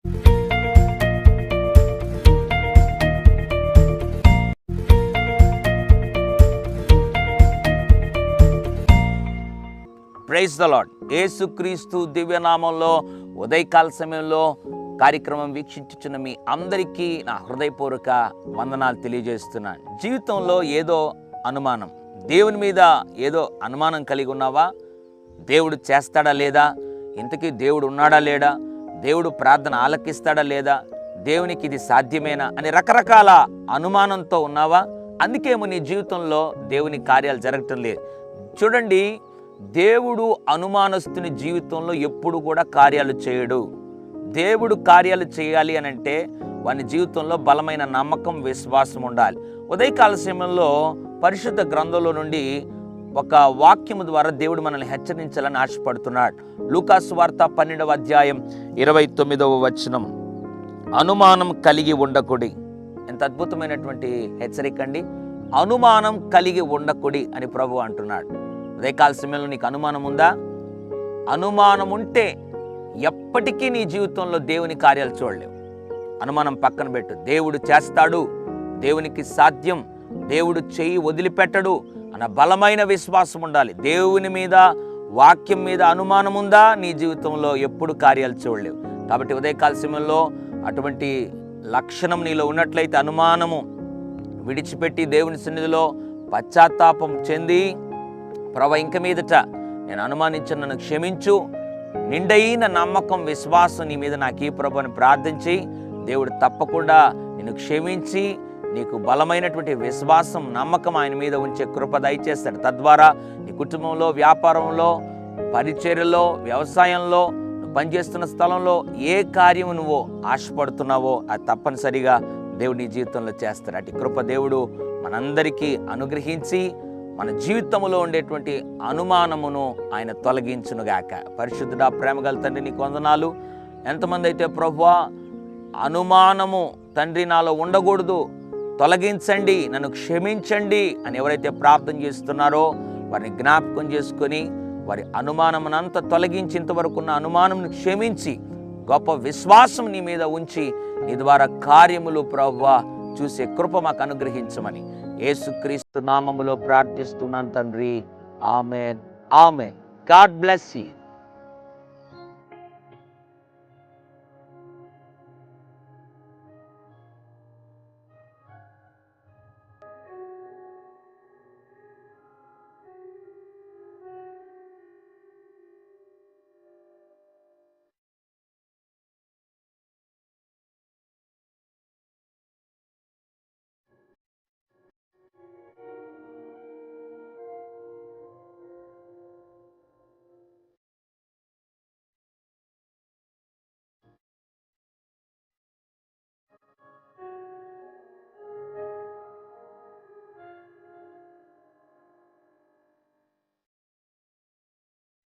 Praise the lord. యేసుక్రీస్తు దివ్యనామంలో ఉదయకాల సమయంలో కార్యక్రమం వీక్షించుచున్న మీ అందరికీ నా హృదయపూర్వక వందనాలు తెలియజేస్తున్నాను. జీవితంలో ఏదో అనుమానం, దేవుని మీద ఏదో అనుమానం కలిగి ఉన్నావా? దేవుడు చేస్తాడా లేదా? ఇంతకీ దేవుడు ఉన్నాడా లేడా? దేవుడు ప్రార్థన ఆలకిస్తాడా లేదా? దేవునికి ఇది సాధ్యమేనా అని రకరకాల అనుమానంతో ఉన్నావా? అందుకేమో నీ జీవితంలో దేవుని కార్యాలు జరగటం లేదు. చూడండి, దేవుడు అనుమానస్తుని జీవితంలో ఎప్పుడు కూడా కార్యాలు చేయడు. దేవుడు కార్యాలు చేయాలి అని అంటే వాని జీవితంలో బలమైన నమ్మకం, విశ్వాసం ఉండాలి. ఉదయకాల సమయంలో పరిశుద్ధ గ్రంథంలో నుండి ఒక వాక్యము ద్వారా దేవుడు మనల్ని హెచ్చరించాలని ఆశపడుతున్నాడు. లూకాసు వార్త 12వ అధ్యాయం 29వ వచనం, అనుమానం కలిగి ఉండకుడి. ఎంత అద్భుతమైనటువంటి హెచ్చరిక అండి. అనుమానం కలిగి ఉండకుడి అని ప్రభు అంటున్నాడు. ఉదయకాల సమయంలో నీకు అనుమానం ఉందా? అనుమానం ఉంటే ఎప్పటికీ నీ జీవితంలో దేవుని కార్యాలు చూడలేవు. అనుమానం పక్కన పెట్టు. దేవుడు చేస్తాడు, దేవునికి సాధ్యం, దేవుడు చెయ్యి వదిలిపెట్టడు అన్న బలమైన విశ్వాసం ఉండాలి. దేవుని మీద, వాక్యం మీద అనుమానం ఉందా, నీ జీవితంలో ఎప్పుడు కార్యాలు చూడలేవు. కాబట్టి ఉదయకాల సమయంలో అటువంటి లక్షణం నీలో ఉన్నట్లయితే అనుమానము విడిచిపెట్టి దేవుని సన్నిధిలో పశ్చాత్తాపం చెంది, ప్రభు ఇంక మీదట నేను అనుమానించిన నన్ను క్షమించు, నిండైన నమ్మకం, విశ్వాసం నీ మీద నాకు ఈ ప్రభు అని ప్రార్థించి దేవుడు తప్పకుండా నిన్ను క్షమించి నీకు బలమైనటువంటి విశ్వాసం, నమ్మకం ఆయన మీద ఉంచే కృప దయచేస్తాడు. తద్వారా నీ కుటుంబంలో, వ్యాపారంలో, పరిచర్యలో, వ్యవసాయంలో, నువ్వు పనిచేస్తున్న స్థలంలో ఏ కార్యం నువ్వు ఆశపడుతున్నావో అది తప్పనిసరిగా దేవుడు నీ జీవితంలో చేస్తాడు. అటు కృప దేవుడు మనందరికీ అనుగ్రహించి మన జీవితంలో ఉండేటువంటి అనుమానమును ఆయన తొలగించునుగాక. పరిశుద్ధుడా, ప్రేమగల తండ్రి, నీకు వందనాలు. ఎంతమంది అయితే ప్రభువా అనుమానము తండ్రి నాలో ఉండకూడదు, తొలగించండి, నన్ను క్షమించండి అని ఎవరైతే ప్రార్థన చేస్తున్నారో వారిని జ్ఞాపకం చేసుకొని వారి అనుమానమునంతా తొలగించి, ఇంతవరకు ఉన్న అనుమానంను క్షమించి గొప్ప విశ్వాసం నీ మీద ఉంచి నీ ద్వారా కార్యములు ప్రభువా చూసే కృప మాకు అనుగ్రహించమని యేసుక్రీస్తు నామములో ప్రార్థిస్తున్నాను తండ్రి. ఆమేన్, ఆమేన్. God bless you.